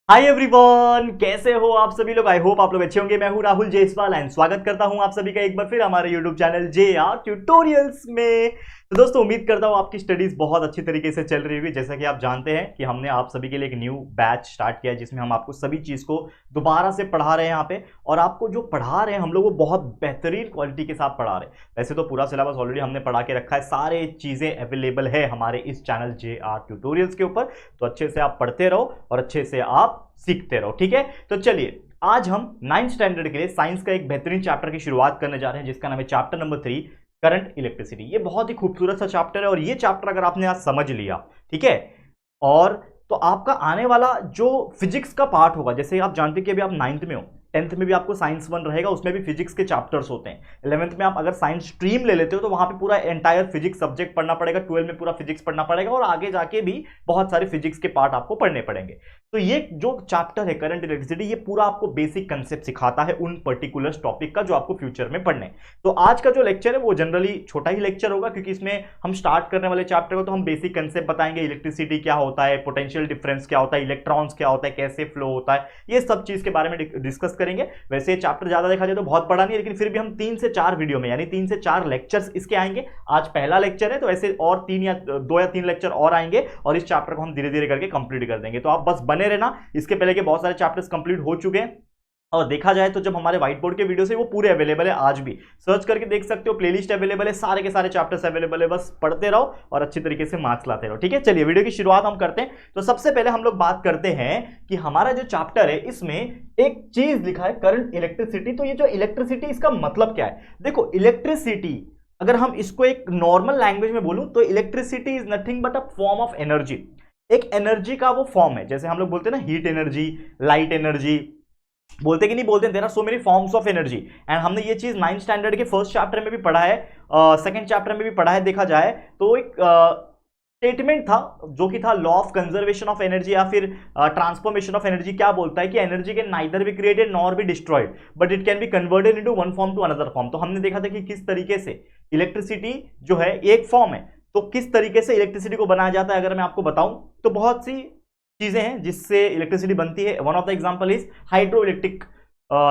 Hi everyone, कैसे हो आप सभी लोग। आई होप आप लोग अच्छे होंगे। मैं हूं राहुल जयसवाल एंड स्वागत करता हूं आप सभी का एक बार फिर हमारे यूट्यूब चैनल JR ट्यूटोरियल्स में। तो दोस्तों, उम्मीद करता हूं आपकी स्टडीज बहुत अच्छी तरीके से चल रही होगी। जैसा कि आप जानते हैं कि हमने आप सभी के लिए एक न्यू बैच स्टार्ट किया है जिसमें हम आपको सभी चीज को दोबारा से पढ़ा रहे हैं यहाँ पे। और आपको जो पढ़ा रहे हैं हम लोग वो बहुत बेहतरीन क्वालिटी के साथ पढ़ा रहे हैं। वैसे तो पूरा सिलेबस ऑलरेडी हमने पढ़ा के रखा है, सारे चीजें अवेलेबल है हमारे इस चैनल JR ट्यूटोरियल्स के ऊपर। तो अच्छे से आप पढ़ते रहो और अच्छे से आप सीखते रहो, ठीक है। तो चलिए, आज हम 9th स्टैंडर्ड के लिए साइंस का एक बेहतरीन चैप्टर की शुरुआत करने जा रहे हैं जिसका नाम है चैप्टर नंबर 3, करंट इलेक्ट्रिसिटी। ये बहुत ही खूबसूरत सा चैप्टर है और ये चैप्टर अगर आपने आज समझ लिया, ठीक है, और तो आपका आने वाला जो फिजिक्स का पार्ट होगा, जैसे आप जानते हैं कि अभी आप 9th में हो, 10th में भी आपको साइंस 1 रहेगा, उसमें भी फिजिक्स के चैप्टर्स होते हैं। 11th में आप अगर साइंस स्ट्रीम ले लेते हो तो वहां पे पूरा एंटायर फिजिक्स सब्जेक्ट पढ़ना पड़ेगा। 12 में पूरा फिजिक्स पढ़ना पड़ेगा और आगे जाके भी बहुत सारे फिजिक्स के पार्ट आपको पढ़ने पड़ेंगे। तो ये जो चैप्टर है करंट इलेक्ट्रिसिटी, ये पूरा आपको बेसिक कंसेप्ट सिखाता है उन पर्टिकुलर टॉपिक का जो आपको फ्यूचर में पढ़ने। तो आज का जो लेक्चर है वो जनरली छोटा ही लेक्चर होगा क्योंकि इसमें हम स्टार्ट करने वाले चैप्टर को तो हम बेसिक कंसेप्ट बताएंगे। इलेक्ट्रिसिटी क्या होता है, पोटेंशियल डिफरेंस क्या होता है, इलेक्ट्रॉन्स क्या होता है, कैसे फ्लो होता है, ये सब चीज के बारे में डिस्कस करेंगे। वैसे चैप्टर ज्यादा देखा जाए तो बहुत बड़ा नहीं है, लेकिन फिर भी हम 3 से 4 वीडियो में यानी 3 से 4 लेक्चर्स इसके आएंगे। आज पहला लेक्चर है तो ऐसे और 2 या 3 लेक्चर और आएंगे और इस चैप्टर को हम धीरे धीरे करके कंप्लीट कर देंगे। तो आप बस बने रहना। इसके पहले के बहुत सारे चैप्टर्स कंप्लीट हो चुके हैं और देखा जाए तो जब हमारे व्हाइट बोर्ड के वीडियो से वो पूरे अवेलेबल है, आज भी सर्च करके देख सकते हो, प्लेलिस्ट अवेलेबल है, सारे के सारे चैप्टर्स अवेलेबल है। बस पढ़ते रहो और अच्छी तरीके से मार्क्स लाते रहो, ठीक है। चलिए वीडियो की शुरुआत हम करते हैं। तो सबसे पहले हम लोग बात करते हैं कि हमारा जो चैप्टर है इसमें एक चीज लिखा है करंट इलेक्ट्रिसिटी। तो ये जो इलेक्ट्रिसिटी, इसका मतलब क्या है? देखो, इलेक्ट्रिसिटी अगर हम इसको एक नॉर्मल लैंग्वेज में बोलूं तो electricity is nothing but a form of energy. एक एनर्जी का वो फॉर्म है, जैसे हम लोग बोलते हैं ना हीट एनर्जी, लाइट एनर्जी, बोलते कि नहीं बोलते, there are so many forms of energy. And हमने ये चीज 9th स्टैंडर्ड के फर्स्ट चैप्टर में भी पढ़ा है, सेकंड चैप्टर में भी पढ़ा है। देखा जाए तो एक स्टेटमेंट था जो कि था law of conservation of energy या फिर ट्रांसफॉर्मेशन ऑफ एनर्जी। क्या बोलता है कि energy can neither be created nor be destroyed but it can be converted into one form to another form. तो हमने देखा था कि किस तरीके से इलेक्ट्रिसिटी जो है एक फॉर्म है, तो किस तरीके से इलेक्ट्रिसिटी को बनाया जाता है अगर मैं आपको बताऊं तो बहुत सी चीजें हैं जिससे इलेक्ट्रिसिटी बनती है। One of the example is hydro electric.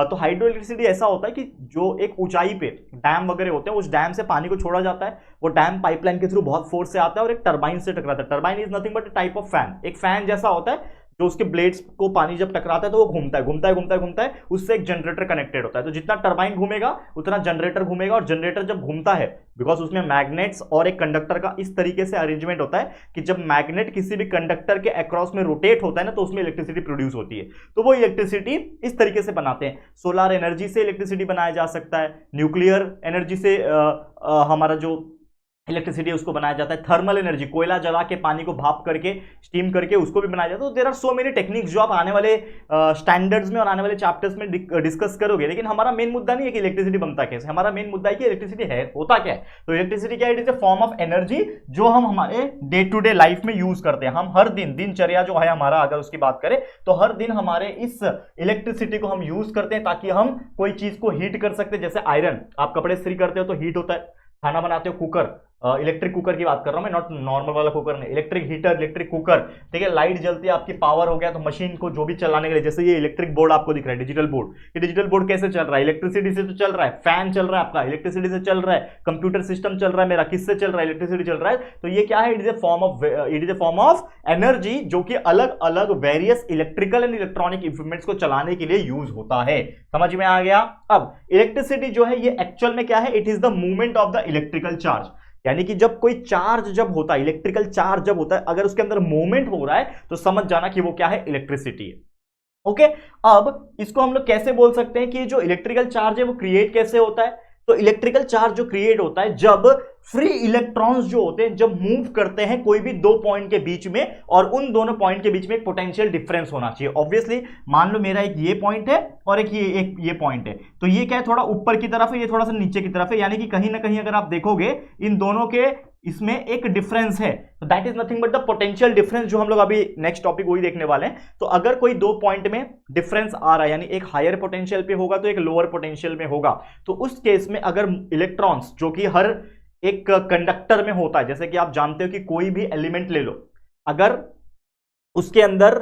तो हाइड्रो इलेक्ट्रिसिटी ऐसा होता है कि जो एक ऊंचाई पे डैम वगैरह होते हैं, उस डैम से पानी को छोड़ा जाता है, वो डैम पाइपलाइन के थ्रू बहुत फोर्स से आता है और एक टरबाइन से टकराता है। Turbine is nothing but type of fan, एक फैन जैसा होता है जो उसके ब्लेड्स को पानी जब टकराता है तो वो घूमता है घूमता है घूमता है घूमता है, उससे एक जनरेटर कनेक्टेड होता है। तो जितना टरबाइन घूमेगा उतना जनरेटर घूमेगा और जनरेटर जब घूमता है, बिकॉज उसमें मैग्नेट्स और एक कंडक्टर का इस तरीके से अरेंजमेंट होता है कि जब मैग्नेट किसी भी कंडक्टर के अक्रॉस में रोटेट होता है ना तो उसमें इलेक्ट्रिसिटी प्रोड्यूस होती है। तो वो इलेक्ट्रिसिटी इस तरीके से बनाते हैं। सोलर एनर्जी से इलेक्ट्रिसिटी बनाया जा सकता है, न्यूक्लियर एनर्जी से हमारा जो इलेक्ट्रिसिटी उसको बनाया जाता है, थर्मल एनर्जी, कोयला जला के पानी को भाप करके स्टीम करके उसको भी बनाया जाता है। तो there are so many techniques जो आप आने वाले स्टैंडर्ड्स में और आने वाले चैप्टर्स में डिस्कस करोगे। लेकिन हमारा मेन मुद्दा नहीं है कि इलेक्ट्रिसिटी बनता कैसे, हमारा मेन मुद्दा है कि इलेक्ट्रिसिटी है होता क्या है। तो इलेक्ट्रिसिटी क्या है? It is a form of energy जो हम हमारे डे टू डे लाइफ में यूज करते हैं। हम हर दिन दिनचर्या जो है हमारा, अगर उसकी बात करें तो हर दिन हमारे इस इलेक्ट्रिसिटी को हम यूज करते हैं ताकि हम कोई चीज को हीट कर सकते हैं। जैसे आयरन, आप कपड़े इस्त्री करते हो तो हीट होता है, खाना बनाते हो कुकर, इलेक्ट्रिक कुकर की बात कर रहा हूं मैं, नॉट नॉर्मल वाला कुकर नहीं, इलेक्ट्रिक हीटर, इलेक्ट्रिक कुकर, ठीक है। लाइट जलती है, आपकी पावर हो गया तो मशीन को जो भी चलाने के लिए, जैसे ये इलेक्ट्रिक बोर्ड आपको दिख रहा है, डिजिटल बोर्ड, ये डिजिटल बोर्ड कैसे चल रहा है? इलेक्ट्रिसिटी से तो चल रहा है। फैन चल रहा है आपका, इलेक्ट्रिसिटी से चल रहा है। कंप्यूटर सिस्टम चल रहा है मेरा, किससे चल रहा है? इलेक्ट्रिसिटी चल रहा है। तो ये क्या है? It is a form of energy जो कि अलग अलग various electrical and electronic equipments को चलाने के लिए यूज होता है। समझ में आ गया? अब इलेक्ट्रिसिटी जो है ये एक्चुअल में क्या है? It is the movement of the electrical charge. यानी कि जब कोई चार्ज जब होता है, इलेक्ट्रिकल चार्ज जब होता है, अगर उसके अंदर मूवमेंट हो रहा है तो समझ जाना कि वो क्या है? इलेक्ट्रिसिटी है। ओके, अब इसको हम लोग कैसे बोल सकते हैं कि जो इलेक्ट्रिकल चार्ज है वो क्रिएट कैसे होता है? तो इलेक्ट्रिकल चार्ज जो क्रिएट होता है जब फ्री इलेक्ट्रॉन्स जो होते हैं जब मूव करते हैं कोई भी दो पॉइंट के बीच में, और उन दोनों पॉइंट के बीच में एक पोटेंशियल डिफरेंस होना चाहिए। ऑब्वियसली मान लो मेरा एक ये पॉइंट है और एक ये पॉइंट है, तो ये क्या है? थोड़ा ऊपर की तरफ है, ये थोड़ा सा नीचे की तरफ है, यानी कि कहीं ना कहीं अगर आप देखोगे इन दोनों के इसमें एक डिफरेंस है। तो that is nothing but the potential difference, जो हम लोग अभी नेक्स्ट टॉपिक वही देखने वाले हैं। तो अगर कोई दो पॉइंट में डिफरेंस आ रहा है, यानी एक हायर पोटेंशियल पे होगा तो एक लोअर पोटेंशियल में होगा, तो उस केस में अगर इलेक्ट्रॉन्स जो कि हर एक कंडक्टर में होता है, जैसे कि आप जानते हो कि कोई भी एलिमेंट ले लो, अगर उसके अंदर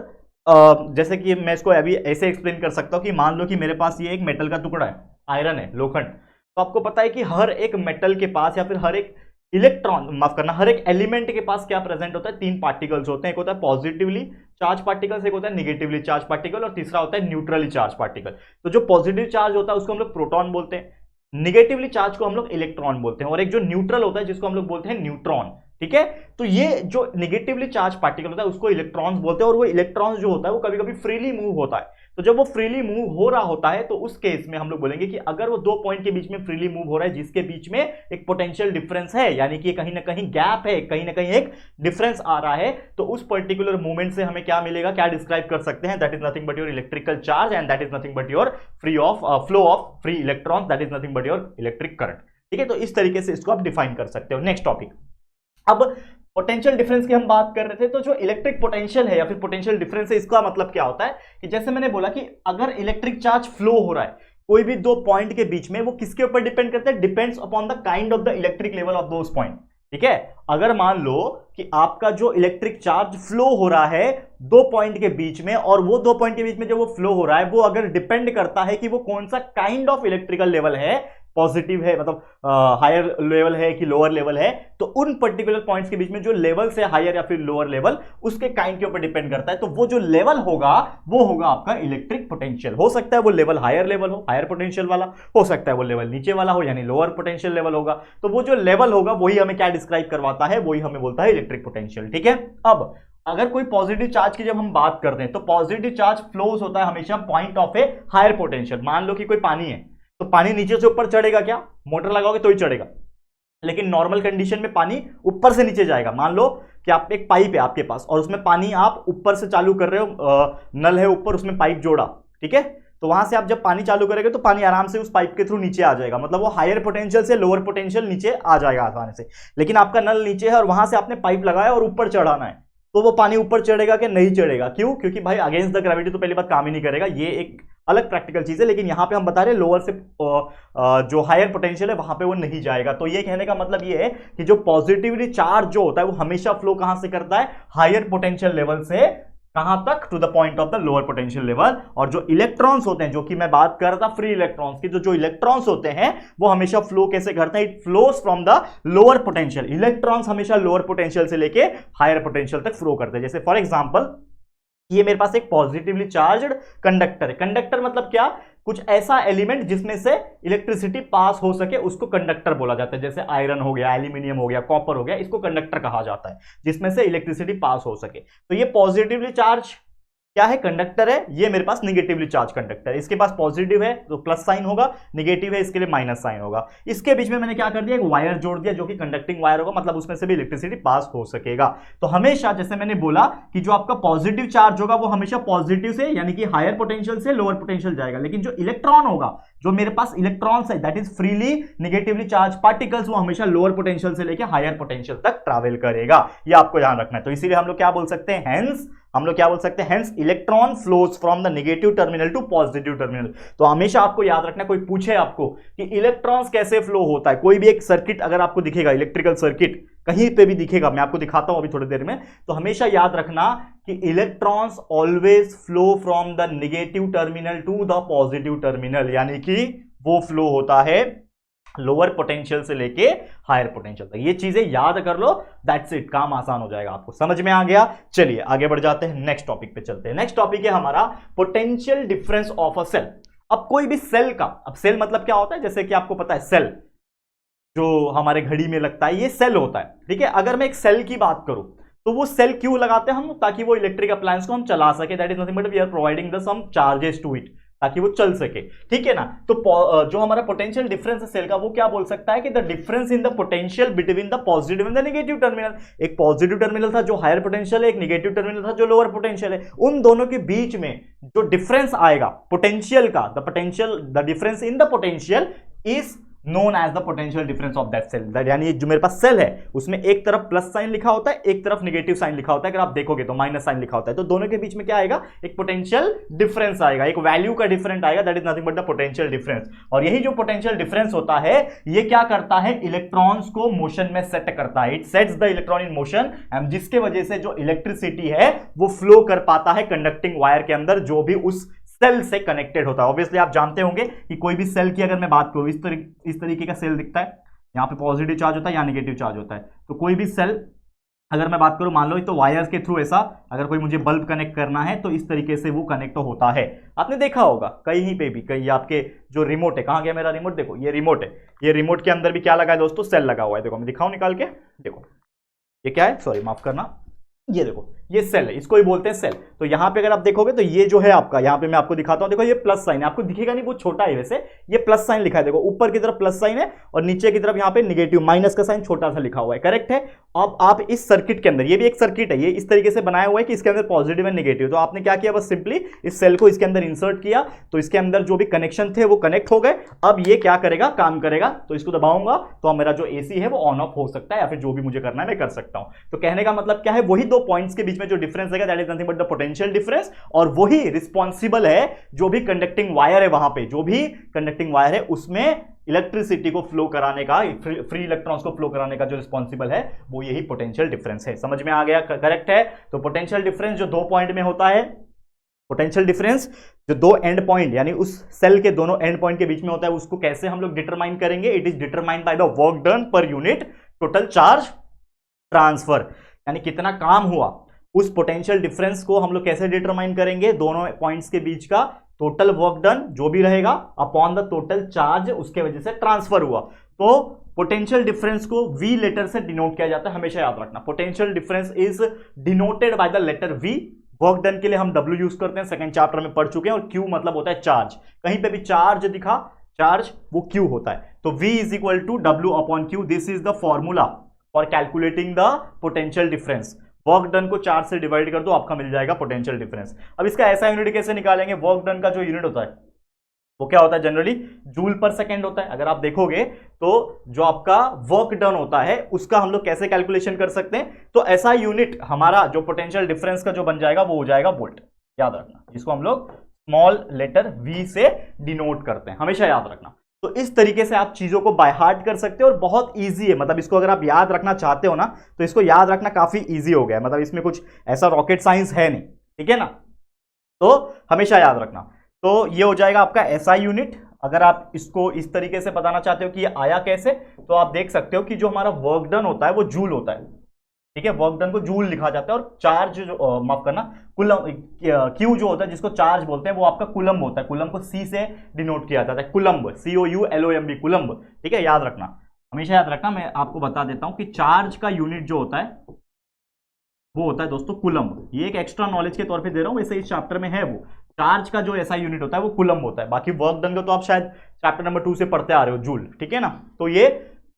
जैसे कि मैं इसको अभी ऐसे एक्सप्लेन कर सकता हूं कि मान लो कि मेरे पास ये एक मेटल का टुकड़ा है, आयरन है, लोखंड। तो आपको पता है कि हर एक मेटल के पास या फिर हर एक इलेक्ट्रॉन, माफ करना, हर एक एलिमेंट के पास क्या प्रेजेंट होता है, 3 पार्टिकल्स होते हैं। एक होता है पॉजिटिवली चार्ज पार्टिकल्स, एक होता है निगेटिवली चार्ज पार्टिकल, और तीसरा होता है न्यूट्रली चार्ज पार्टिकल। तो जो पॉजिटिव चार्ज होता है उसको हम लोग प्रोटॉन बोलते हैं, निगेटिवली चार्ज को हम लोग इलेक्ट्रॉन बोलते हैं, और एक जो न्यूट्रल होता है जिसको हम लोग बोलते हैं न्यूट्रॉन। ठीक है, तो ये जो निगेटिवली चार्ज पार्टिकल होता है उसको इलेक्ट्रॉन्स बोलते हैं, और वो इलेक्ट्रॉन्स जो होता है वो कभी कभी फ्रीली मूव होता है। तो जब वो फ्रीली मूव हो रहा होता है तो उस केस में हम लोग बोलेंगे कि अगर वो 2 पॉइंट के बीच में फ्रीली मूव हो रहा है जिसके बीच में एक पोटेंशियल डिफरेंस है, यानी कि कहीं ना कहीं गैप है, कहीं ना कहीं एक डिफरेंस आ रहा है, तो उस पर्टिकुलर मूवमेंट से हमें क्या मिलेगा, क्या डिस्क्राइब कर सकते हैं, that is nothing but your electrical charge and that is nothing but your flow of free electrons, that is nothing but your electric current. ठीक है, तो इस तरीके से इसको आप डिफाइन कर सकते हो। नेक्स्ट टॉपिक, अब पोटेंशियल डिफरेंस की हम बात कर रहे थे। तो जो इलेक्ट्रिक पोटेंशियल है या फिर पोटेंशियल डिफरेंस है, इसका मतलब क्या होता है कि जैसे मैंने बोला कि अगर इलेक्ट्रिक चार्ज फ्लो हो रहा है कोई भी 2 पॉइंट के बीच में, वो किसके ऊपर डिपेंड करता है, depends upon the kind of the electric level of those point. ठीक है, अगर मान लो कि आपका जो इलेक्ट्रिक चार्ज फ्लो हो रहा है 2 पॉइंट के बीच में, और वो 2 पॉइंट के बीच में जो वो फ्लो हो रहा है वो अगर डिपेंड करता है कि वो कौन सा काइंड ऑफ इलेक्ट्रिकल लेवल है, पॉजिटिव है मतलब हायर लेवल है कि लोअर लेवल है, तो उन पर्टिकुलर पॉइंट्स के बीच में जो लेवल से हायर या फिर लोअर लेवल, उसके काइंड के ऊपर डिपेंड करता है। तो वो जो लेवल होगा वो होगा आपका इलेक्ट्रिक पोटेंशियल। हो सकता है वो लेवल हायर लेवल हो, हायर पोटेंशियल वाला, हो सकता है वो लेवल नीचे वाला हो, यानी लोअर पोटेंशियल लेवल होगा। तो वो जो लेवल होगा वही हमें क्या डिस्क्राइब करवाता है, वही हमें बोलता है इलेक्ट्रिक पोटेंशियल। ठीक है, अब अगर कोई पॉजिटिव चार्ज की जब हम बात करते हैं तो पॉजिटिव चार्ज फ्लोज होता है हमेशा point of a higher potential. मान लो कि कोई पानी है, तो पानी नीचे से ऊपर चढ़ेगा क्या, मोटर लगाओगे तो ही चढ़ेगा, लेकिन नॉर्मल कंडीशन में पानी ऊपर से नीचे जाएगा। मान लो कि आप एक पाइप है आपके पास और उसमें पानी आप ऊपर से चालू कर रहे हो, नल है ऊपर, उसमें पाइप जोड़ा, ठीक है, तो वहां से आप जब पानी चालू करेंगे तो पानी आराम से उस पाइप के थ्रू नीचे आ जाएगा, मतलब वो हायर पोटेंशियल से लोअर पोटेंशियल नीचे आ जाएगा आसानी से। लेकिन आपका नल नीचे है और वहां से आपने पाइप लगाया और ऊपर चढ़ाना है, तो वो पानी ऊपर चढ़ेगा कि नहीं चढ़ेगा, क्यों, क्योंकि भाई अगेंस्ट द ग्रेविटी तो पहली बात काम ही नहीं करेगा, ये एक अलग प्रैक्टिकल चीज है। लेकिन यहां पे हम बता रहे हैं लोअर से जो हायर पोटेंशियल है वहां पे वो नहीं जाएगा। तो ये कहने का मतलब ये है कि जो पॉजिटिवली चार्ज जो होता है वो हमेशा फ्लो कहां से करता है, हायर पोटेंशियल लेवल से कहां तक, to the point of the lower potential level. और जो इलेक्ट्रॉन्स होते हैं, जो कि मैं बात कर रहा था फ्री इलेक्ट्रॉन्स की, तो जो इलेक्ट्रॉन्स होते हैं वो हमेशा फ्लो कैसे करते हैं, it flows from the lower potential. Electrons हमेशा लोअर पोटेंशियल से लेके हायर पोटेंशियल तक फ्लो करते हैं। जैसे फॉर एग्जांपल ये मेरे पास एक पॉजिटिवली चार्ज्ड कंडक्टर है। कंडक्टर मतलब क्या, कुछ ऐसा एलिमेंट जिसमें से इलेक्ट्रिसिटी पास हो सके उसको कंडक्टर बोला जाता है। जैसे आयरन हो गया, एल्यूमिनियम हो गया, कॉपर हो गया, इसको कंडक्टर कहा जाता है, जिसमें से इलेक्ट्रिसिटी पास हो सके। तो ये पॉजिटिवली चार्ज क्या है, कंडक्टर है। ये मेरे पास निगेटिवली चार्ज कंडक्टर है, इसके पास पॉजिटिव है तो प्लस साइन होगा, निगेटिव है इसके लिए माइनस साइन होगा। इसके बीच में मैंने क्या कर दिया, एक वायर जोड़ दिया जो कि कंडक्टिंग वायर होगा, मतलब उसमें से भी इलेक्ट्रिसिटी पास हो सकेगा। तो हमेशा जैसे मैंने बोला कि जो आपका पॉजिटिव चार्ज होगा वो हमेशा पॉजिटिव से यानी कि हायर पोटेंशियल से लोअर पोटेंशियल जाएगा, लेकिन जो इलेक्ट्रॉन होगा, जो मेरे पास इलेक्ट्रॉन्स है, that is freely negatively charge particles, वो हमेशा लोअर पोटेंशियल से लेकर हायर पोटेंशियल तक ट्रैवल करेगा। ये आपको ध्यान रखना है। तो इसीलिए हम लोग क्या बोल सकते हैं, हेंस हम लोग क्या बोल सकते हैं, hence electron flows from the negative terminal to positive terminal. तो हमेशा आपको याद रखना, कोई पूछे आपको कि इलेक्ट्रॉन्स कैसे फ्लो होता है, कोई भी एक सर्किट अगर आपको दिखेगा, इलेक्ट्रिकल सर्किट कहीं पे भी दिखेगा, मैं आपको दिखाता हूं अभी थोड़ी देर में, तो हमेशा याद रखना कि electrons always flow from the negative terminal to the positive terminal, यानी कि वो फ्लो होता है लोअर पोटेंशियल से लेके हायर पोटेंशियल तक। ये चीजें याद कर लो, दैट्स इट, काम आसान हो जाएगा। आपको समझ में आ गया। चलिए आगे बढ़ जाते हैं, नेक्स्ट टॉपिक पे चलते हैं। नेक्स्ट टॉपिक है हमारा potential difference of a cell. अब कोई भी सेल का, अब सेल मतलब क्या होता है, जैसे कि आपको पता है सेल जो हमारे घड़ी में लगता है, ये सेल होता है, ठीक है। अगर मैं एक सेल की बात करूं तो वो सेल क्यों लगाते हैं हम, ताकि वो इलेक्ट्रिक अप्लायंस को हम चला सके, that is nothing but we are providing the some charges to it, ताकि वो चल सके, ठीक है ना। तो जो हमारा पोटेंशियल डिफरेंस है सेल का, वो क्या बोल सकता है कि the difference in the potential between the positive and the negative terminal. एक पॉजिटिव टर्मिनल था जो हायर पोटेंशियल है, एक नेगेटिव टर्मिनल था जो लोअर पोटेंशियल है, उन दोनों के बीच में जो डिफरेंस आएगा पोटेंशियल का, the difference in the potential is known as the potential difference of that cell. That यानी जो मेरे पास सेल है उसमें एक तरफ प्लस साइन लिखा होता है, एक तरफ नेगेटिव साइन लिखा होता है, अगर आप देखोगे तो माइनस साइन लिखा होता है, तो दोनों के बीच में क्या आएगा, एक पोटेंशियल डिफरेंस आएगा, एक वैल्यू का डिफरेंस आएगा, that is nothing but the potential difference. और यही जो पोटेंशियल डिफरेंस होता है ये क्या करता है, इलेक्ट्रॉन्स को मोशन में सेट करता है, it sets the electron in motion, जिसके वजह से जो इलेक्ट्रिसिटी है वो फ्लो कर पाता है कंडक्टिंग वायर के अंदर जो भी उस सेल से कनेक्टेड होता है। ऑब्वियसली आप जानते होंगे कि कोई भी सेल की अगर मैं बात करूं, इस तरीके का सेल दिखता है, यहां पे पॉजिटिव चार्ज होता है या नेगेटिव चार्ज होता है, तो कोई भी सेल अगर मैं बात करूं मान लो तो वायर्स के थ्रू ऐसा अगर कोई मुझे बल्ब कनेक्ट करना है तो इस तरीके से वो कनेक्ट होता है। आपने देखा होगा कहीं पे भी, कहीं आपके जो रिमोट है, कहां गया मेरा रिमोट, देखो ये रिमोट है, ये रिमोट के अंदर भी क्या लगा है दोस्तों, सेल लगा हुआ है। देखो मैं दिखाऊं निकाल के, देखो ये क्या है, सॉरी माफ करना, ये देखो ये सेल है, इसको ही बोलते हैं सेल। तो यहां पे अगर आप देखोगे तो ये जो है आपका, यहां पे मैं आपको दिखाता हूं, देखो ये प्लस साइन है, आपको दिखेगा नहीं, वो छोटा है वैसे, ये प्लस साइन लिखा है, देखो ऊपर की तरफ प्लस साइन है और नीचे की तरफ यहां पे नेगेटिव माइनस का साइन छोटा सा लिखा हुआ है, करेक्ट है। अब आप इस सर्किट के अंदर, ये भी एक सर्किट है, ये इस तरीके से बनाया हुआ है कि इसके अंदर पॉजिटिव एंड नेगेटिव, तो आपने क्या किया, बस सिंपली इस सेल को इसके अंदर इंसर्ट किया, तो इसके अंदर जो भी कनेक्शन थे वो कनेक्ट हो गए। अब ये क्या करेगा, काम करेगा, तो इसको दबाऊंगा तो मेरा जो एसी है वो ऑन ऑफ हो सकता है, या फिर जो भी मुझे करना है मैं कर सकता हूं। तो कहने का मतलब क्या है, वही दो पॉइंट्स के बीच में जो डिफरेंस है that is nothing but the potential difference, और वही रिस्पॉन्सिबल है जो भी कंडक्टिंग वायर है, वहां पे जो भी कंडक्टिंग वायर है उसमें इलेक्ट्रिसिटी को फ्लो कराने का, फ्री इलेक्ट्रॉन्स को फ्लो कराने का जो रिस्पॉन्सिबल है वो यही पोटेंशियल डिफरेंस है। समझ में आ गया, करेक्ट है। तो पोटेंशियल डिफरेंस जो दो पॉइंट में होता है, पोटेंशियल डिफरेंस जो दो एंड पॉइंट यानी उस सेल के दोनों एंड पॉइंट के बीच में होता है, उसको कैसे हम लोग डिटरमाइन करेंगे, it is determined by the work done per unit total charge transfer, यानी कितना काम हुआ, उस पोटेंशियल डिफरेंस को हम लोग कैसे डिटरमाइन करेंगे, दोनों पॉइंट्स के बीच का टोटल वर्क डन जो भी रहेगा अपॉन द टोटल चार्ज उसके वजह से ट्रांसफर हुआ। तो पोटेंशियल डिफरेंस को V लेटर से डिनोट किया जाता है, हमेशा याद रखना, potential difference is denoted by the letter V। Work done के लिए हम W यूज करते हैं, सेकंड चैप्टर में पढ़ चुके हैं, और Q मतलब होता है चार्ज, कहीं पे भी चार्ज दिखा, चार्ज वो Q होता है। तो V is equal to W upon Q, this is the formula for calculating the potential difference. Work done को 4 से डिवाइड कर दो, आपका मिल जाएगा पोटेंशियल डिफरेंस। अब इसका ऐसा यूनिट कैसे निकालेंगे, वर्क डन का जो यूनिट होता है वो क्या होता है, जनरली जूल पर सेकेंड होता है। अगर आप देखोगे तो जो आपका वर्क डन होता है उसका हम लोग कैसे कैलकुलेशन कर सकते हैं, तो ऐसा यूनिट हमारा जो पोटेंशियल डिफरेंस का जो बन जाएगा वो हो जाएगा वोल्ट, याद रखना, जिसको हम लोग स्मॉल लेटर V से डिनोट करते हैं, हमेशा याद रखना। तो इस तरीके से आप चीजों को बाय हार्ट कर सकते हो और बहुत इजी है, मतलब इसको अगर आप याद रखना चाहते हो ना तो इसको याद रखना काफी इजी हो गया है, मतलब इसमें कुछ ऐसा रॉकेट साइंस है नहीं, ठीक है ना, तो हमेशा याद रखना। तो ये हो जाएगा आपका SI यूनिट। अगर आप इसको इस तरीके से बताना चाहते हो कि ये आया कैसे, तो आप देख सकते हो कि जो हमारा वर्क डन होता है वो जूल होता है, ठीक है, वर्क डन को जूल लिखा जाता है, और चार्ज जो माफ करना कुलम, क्यू जो होता है जिसको चार्ज बोलते हैं वो आपका कुलम्ब होता है, कुलम्ब को C से डिनोट किया जाता है, कुलम्ब, COULOMB, कुलम्ब, ठीक है, याद रखना, हमेशा याद रखना। मैं आपको बता देता हूं कि चार्ज का यूनिट जो होता है वो होता है दोस्तों कुलम्ब, ये एक एक्स्ट्रा नॉलेज के तौर पे दे रहा हूं, वैसे इस चैप्टर में है, वो चार्ज का जो ऐसा यूनिट होता है वो कुलम्ब होता है, बाकी वर्क डन का तो आप शायद चैप्टर नंबर 2 से पढ़ते आ रहे हो, जूल, ठीक है ना। तो ये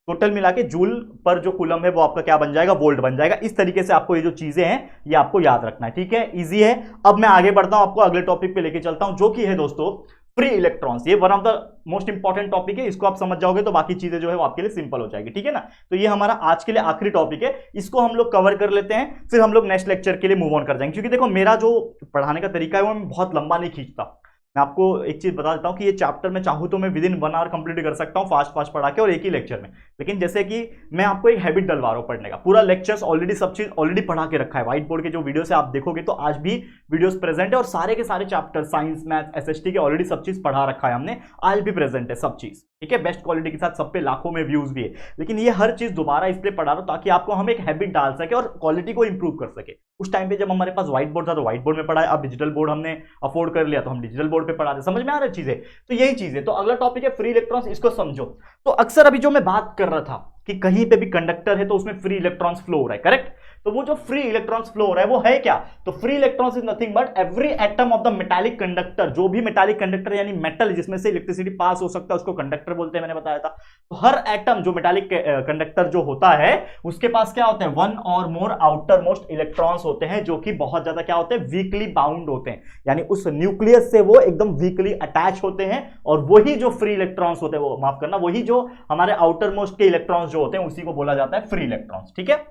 टोटल मिला के जूल पर जो कुलम है वो आपका क्या बन जाएगा, वोल्ट बन जाएगा। इस तरीके से आपको ये जो चीजें हैं ये आपको याद रखना है, ठीक है, इजी है। अब मैं आगे बढ़ता हूं, आपको अगले टॉपिक पे लेके चलता हूं, जो कि है दोस्तों फ्री इलेक्ट्रॉन्स। ये one of the most important topic है, इसको आप समझ जाओगे तो बाकी चीजें जो है वो आपके लिए सिंपल हो जाएगी, ठीक है ना। तो ये हमारा आज के लिए आखिरी टॉपिक है, इसको हम लोग कवर कर लेते हैं, फिर हम लोग नेक्स्ट लेक्चर के लिए मूव ऑन कर जाएंगे, क्योंकि देखो मेरा जो पढ़ाने का तरीका है वो मैं बहुत लंबा नहीं खींचता। मैं आपको एक चीज बता देता हूं कि ये चैप्टर मैं चाहूं तो मैं विद इन 1 आवर कंप्लीट कर सकता हूं, फास्ट पढ़ा के और एक ही लेक्चर में। लेकिन जैसे कि मैं आपको एक हैबिट डलवा रहा हूं पढ़ने का, पूरा लेक्चर्स ऑलरेडी सब चीज ऑलरेडी पढ़ा के रखा है, व्हाइट बोर्ड के जो वीडियो से आप देखोगे तो आज भी वीडियोस प्रेजेंट है, और सारे के सारे चैप्टर साइंस, मैथ, SST के ऑलरेडी सब चीज पढ़ा रखा है हमने, आज भी प्रेजेंट है सब चीज, ठीक है, बेस्ट क्वालिटी के साथ, सब पे लाखों में व्यूज भी है। लेकिन ये हर चीज दोबारा इसलिए पढ़ा रहा हूं ताकि आपको हम एक हैबिट डाल सके और क्वालिटी को इंप्रूव कर सके। उस टाइम पे जब हमारे पास व्हाइट बोर्ड था तो व्हाइट बोर्ड में पढ़ाया, अब डिजिटल बोर्ड हमने अफोर्ड कर लिया तो हम डिजिटल बोर्ड पे पढ़ा रहे, समझ में आ रही चीजें। तो यही चीज है। तो अगला टॉपिक है फ्री इलेक्ट्रॉन्स, इसको समझो। तो अक्सर अभी जो मैं बात कर रहा था कि कहीं पे भी कंडक्टर है तो उसमें फ्री इलेक्ट्रॉन्स फ्लो हो रहा है, करेक्ट। तो वो जो फ्री इलेक्ट्रॉन्स फ्लो हो रहा है वो है क्या, तो free electrons is nothing but every atom of the metallic conductor, जो भी मेटालिक कंडक्टर यानी मेटल जिसमें से इलेक्ट्रिसिटी पास हो सकता है उसको कंडक्टर बोलते हैं, मैंने बताया था। तो हर एटम जो मेटालिक कंडक्टर जो होता है उसके पास क्या होते हैं, वन और मोर आउटर मोस्ट इलेक्ट्रॉन्स होते हैं, जो कि बहुत ज्यादा क्या होते हैं, वीकली बाउंड होते हैं, यानी उस न्यूक्लियस से वो एकदम वीकली अटैच होते हैं, और वही जो फ्री इलेक्ट्रॉन्स होते हैं, वो माफ करना, वही जो हमारे आउटर मोस्ट के इलेक्ट्रॉन्स जो होते हैं उसी को बोला जाता है फ्री इलेक्ट्रॉन्स, ठीक है।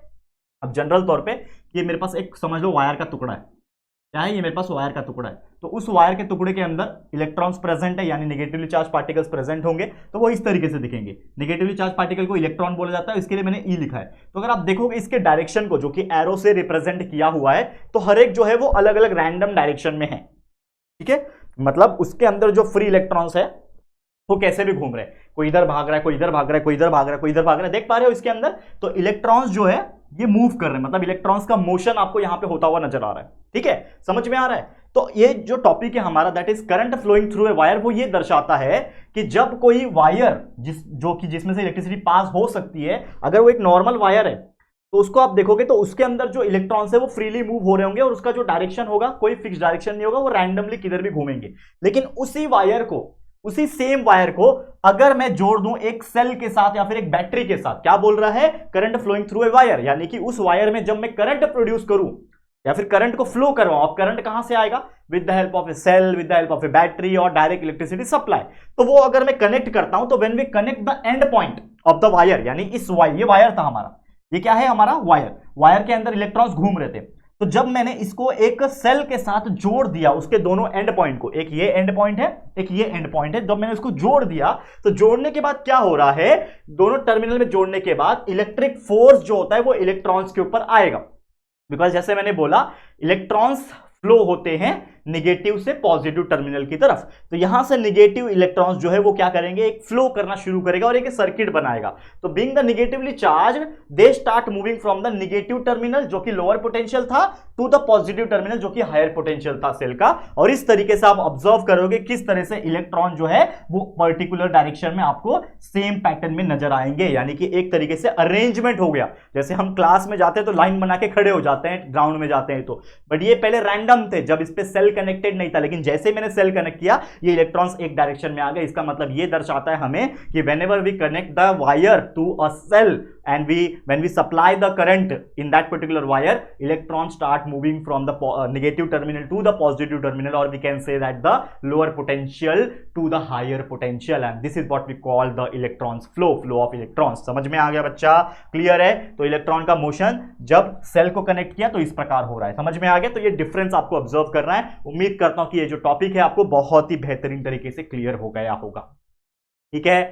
अब जनरल तौर पे ये मेरे पास एक समझ लो वायर का टुकड़ा है, क्या है, ये मेरे पास वायर का टुकड़ा है, तो उस वायर के टुकड़े के अंदर इलेक्ट्रॉन्स प्रेजेंट है, यानी नेगेटिवली चार्ज पार्टिकल्स प्रेजेंट होंगे, तो वो इस तरीके से दिखेंगे। नेगेटिवली चार्ज पार्टिकल को इलेक्ट्रॉन बोला जाता है, इसके लिए मैंने ई लिखा है। तो अगर आप देखोगे इसके डायरेक्शन को, जो कि एरो से रिप्रेजेंट किया हुआ है, तो हर एक जो है वो अलग अलग रैंडम डायरेक्शन में है, ठीक है। मतलब उसके अंदर जो फ्री इलेक्ट्रॉन्स है वो कैसे भी घूम रहे हैं, कोई इधर भाग रहा है, कोई इधर भाग रहा है, कोई इधर भाग रहा है, कोई इधर भाग रहा है, देख पा रहे हो इसके अंदर। तो इलेक्ट्रॉन्स जो है ये मूव कर रहे हैं, मतलब इलेक्ट्रॉन्स का मोशन आपको यहां पे होता हुआ नजर आ रहा है, ठीक है, समझ में आ रहा है। तो ये जो टॉपिक है हमारा, that is current flowing through a wire, वो ये दर्शाता है कि जब कोई वायर जिसमें से इलेक्ट्रिसिटी पास हो सकती है, अगर वो एक नॉर्मल वायर है तो उसको आप देखोगे तो उसके अंदर जो इलेक्ट्रॉन्स है वो फ्रीली मूव हो रहे होंगे, और उसका जो डायरेक्शन होगा कोई फिक्स डायरेक्शन नहीं होगा, वो रैंडमली किधर भी घूमेंगे। लेकिन उसी सेम वायर को अगर मैं जोड़ दूं एक सेल के साथ या फिर एक बैटरी के साथ, क्या बोल रहा है, current flowing through a wire, यानी कि उस वायर में जब मैं करंट प्रोड्यूस करूं या फिर करंट को फ्लो करवाऊं, अब करंट कहां से आएगा, with the help of a cell, with the help of a battery और डायरेक्ट इलेक्ट्रिसिटी सप्लाई। तो वो अगर मैं कनेक्ट करता हूं, तो when we connect the end point of the wire, यानी इस वायर, ये वायर था हमारा, ये क्या है हमारा वायर के अंदर इलेक्ट्रॉन्स घूम रहे थे, तो जब मैंने इसको एक सेल के साथ जोड़ दिया, उसके दोनों एंड पॉइंट को, एक ये एंड पॉइंट है, एक ये एंड पॉइंट है, जब मैंने उसको जोड़ दिया, तो जोड़ने के बाद क्या हो रहा है, दोनों टर्मिनल में जोड़ने के बाद इलेक्ट्रिक फोर्स जो होता है वो इलेक्ट्रॉन्स के ऊपर आएगा, बिकॉज जैसे मैंने बोला इलेक्ट्रॉन्स फ्लो होते हैं निगेटिव से पॉजिटिव टर्मिनल की तरफ, तो यहां से निगेटिव इलेक्ट्रॉन्स जो है वो क्या करेंगे, एक फ्लो करना शुरू करेगा और एक सर्किट बनाएगा। तो being the negatively charge, they start moving from the negative terminal जो कि लोअर पोटेंशियल था टू द पॉजिटिव टर्मिनल जो कि हायर पोटेंशियल था सेल का, और इस तरीके से आप ऑब्जर्व करोगे किस तरह से इलेक्ट्रॉन जो है वो पर्टिकुलर डायरेक्शन में आपको सेम पैटर्न में नजर आएंगे, यानी कि एक तरीके से अरेंजमेंट हो गया। जैसे हम क्लास में जाते हैं तो लाइन बना के खड़े हो जाते हैं ग्राउंड में जाते हैं, तो बट ये पहले रैंडम थे जब इस पे सेल कनेक्टेड नहीं था, लेकिन जैसे मैंने सेल कनेक्ट किया ये इलेक्ट्रॉन्स एक डायरेक्शन में आ गए। इसका मतलब ये दर्शाता है हमें कि whenever we connect the wire to a cell and when we supply the current in that particular wire, electrons start moving from the negative terminal to the positive terminal, or we can say that the lower potential to the higher potential, and this is what we call the electrons flow of electrons। समझ में आ गया बच्चा, clear है। तो electron का motion जब cell को connect किया तो इस प्रकार हो रहा है, समझ में आ गया। तो ये डिफरेंस आपको ऑब्जर्व करना है। उम्मीद करता हूं कि ये जो टॉपिक है आपको बहुत ही बेहतरीन तरीके से क्लियर हो गया होगा, ठीक है,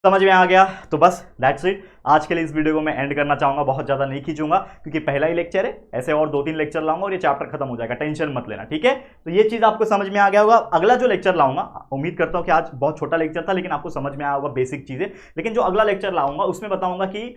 समझ में आ गया। तो बस दैट्स इट, आज के लिए इस वीडियो को मैं एंड करना चाहूंगा, बहुत ज्यादा नहीं खींचूंगा क्योंकि पहला ही लेक्चर है, ऐसे और 2-3 लेक्चर लाऊंगा और ये चैप्टर खत्म हो जाएगा, टेंशन मत लेना, ठीक है। तो ये चीज आपको समझ में आ गया होगा। अगला जो लेक्चर लाऊंगा, उम्मीद करता हूं कि आज बहुत छोटा लेक्चर था लेकिन आपको समझ में आया होगा बेसिक चीजें, लेकिन जो अगला लेक्चर लाऊंगा उसमें बताऊंगा कि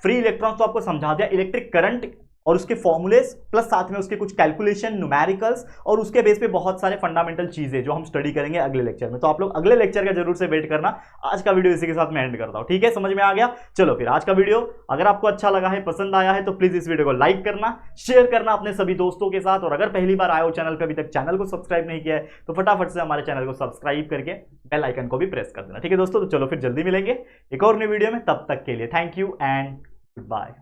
फ्री इलेक्ट्रॉन्स तो आपको समझा दिया, इलेक्ट्रिक करंट और उसके फॉर्मूलेस प्लस साथ में उसके कुछ कैलकुलेशन, न्यूमेरिकल्स और उसके बेस पे बहुत सारे फंडामेंटल चीजें जो हम स्टडी करेंगे अगले लेक्चर में। तो आप लोग अगले लेक्चर का जरूर से वेट करना। आज का वीडियो इसी के साथ मैं एंड करता हूं, ठीक है, समझ में आ गया। चलो फिर आज का वीडियो अगर आपको अच्छा लगा है, पसंद आया है, तो प्लीज इस वीडियो को लाइक करना, शेयर करना अपने सभी दोस्तों के साथ, और अगर पहली बार आए हो चैनल पर, अभी तक चैनल को सब्सक्राइब नहीं किया है तो फटाफट से हमारे चैनल को सब्सक्राइब करके बेल आइकन को भी प्रेस कर देना, ठीक है दोस्तों। तो चलो फिर जल्दी मिलेंगे एक और नई वीडियो में, तब तक के लिए thank you and good bye.